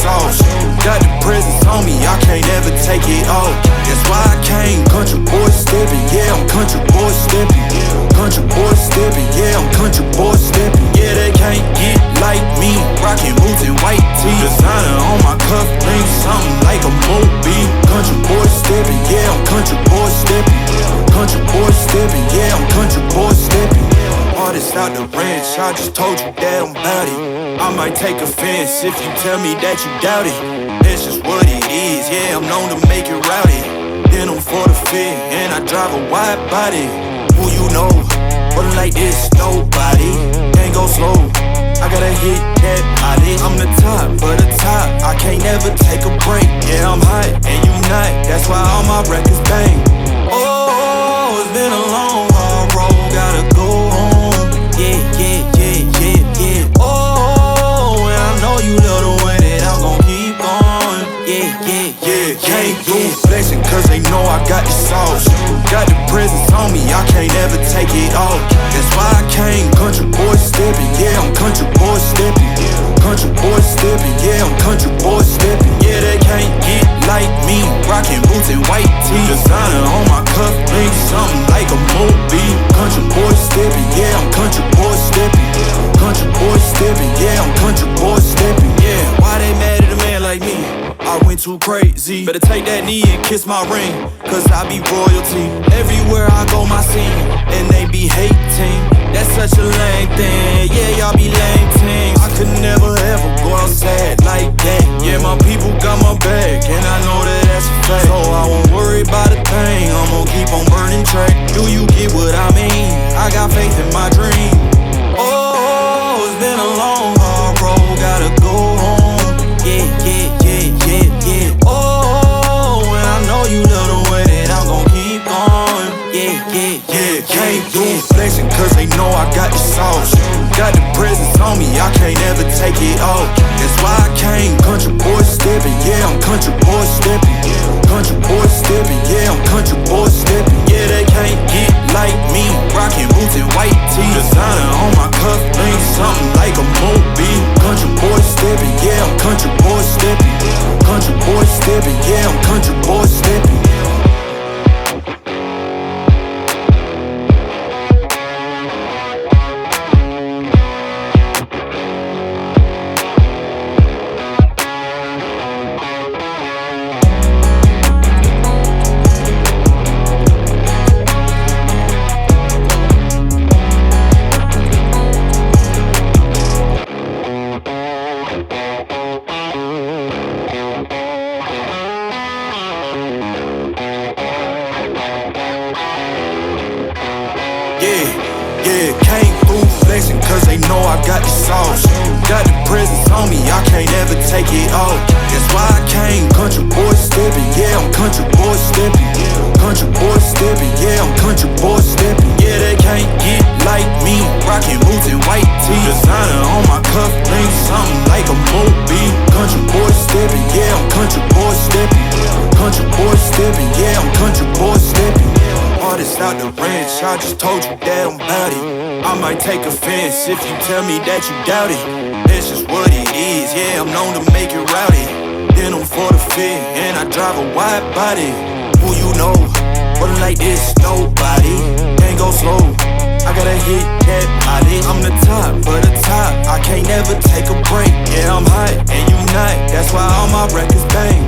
sauce. Got the presence on me, I can't ever take it off. That's why I came, country boy steppin'. Yeah, I'm country boy steppin'. Country boy steppin', yeah, I'm country boy steppin'. Yeah, they can't get like me, rockin' boots and white tee. Designer on my cuff link, something like a movie. Country boy steppin', yeah, I'm country boy steppin'. Country boy steppin', yeah, I'm country boy steppin'. Artist out the ranch, I just told you that I'm bout it. I might take offense if you tell me that you doubt it. That's just what it is, yeah, I'm known to make it rowdy. Then I'm for the fit, and I drive a wide body. Who you know, but like this, nobody. Can't go slow, I gotta hit that body. I'm the top, for the top, I can't never take a break. Yeah, I'm hot, and you not, that's why all my records bang. Oh, it's been a long, hard road, gotta go home. Yeah, yeah, yeah, yeah, yeah. Oh, and I know you love the way that I'm gon' keep going. Yeah, yeah, yeah, can't do flexing, cause they know I got the sauce. Got the presence on me, I can't ever take it off. That's why I came, country boy steppin'. Yeah, I'm country boy steppin'. Country boy steppin', yeah, I'm country boy steppin'. Yeah, they can't get like me, rockin' boots and white tee. Designer on my cuff link, something like a movie. Country boy steppin', yeah, I'm country boy steppin'. Country boy steppin', yeah, I'm country boy steppin'. Yeah, why they mad at a man like me? I went too crazy. Better take that knee and kiss my ring, cause I be royalty. Everywhere I go, my scene, and they be hating. That's such a lame thing, yeah, y'all be lame teams. I could never ever go outside like that. Yeah, my people got my back, and I know that that's a fact. So I won't worry about a thing, I'm gon' keep on burning track. Do you get what I mean? I got faith in my dream. Oh, it's been a long, hard road, gotta go home. Yeah, yeah, yeah, yeah, yeah. Oh, and I know you love the way that I'm gon' keep going. Yeah, yeah, yeah, can't do flexing, cause they know I got the sauce. Got the presence on me, I can't ever take it off. That's why I came, country boy steppin'. Yeah, I'm country boy steppin'. Country boy steppin', yeah, I'm country boy steppin'. Yeah, they can't get like me, rockin' boots and white tee. Designer on my cuff link, something like a movie. Country boy steppin', yeah, I'm country boy steppin'. Country boy steppin', yeah, I'm country boy steppin'. Yeah, came through flexin', cause they know I got the sauce. Got the presence on me, I can't ever take it off. That's why I came, country boy steppin'. Yeah, I'm country boy steppin'. Country boy steppin', yeah, I'm country boy steppin'. Yeah, they can't get like me, rockin' boots and white tee. Designer on my cuff link, something like a movie. Country boy steppin', yeah, I'm country boy steppin'. Country boy steppin', yeah, I'm country boy steppin'. Artist out the ranch, I just told you that I'm bout it. I might take offense if you tell me that you doubt it. That's just what it is, yeah, I'm known to make it rowdy. Then I'm for the fit, and I drive a wide body. Who you know, but like this, nobody. Can't go slow, I gotta hit that body. I'm the top, for the top, I can't never take a break. Yeah, I'm hot, and you not, that's why all my records bang.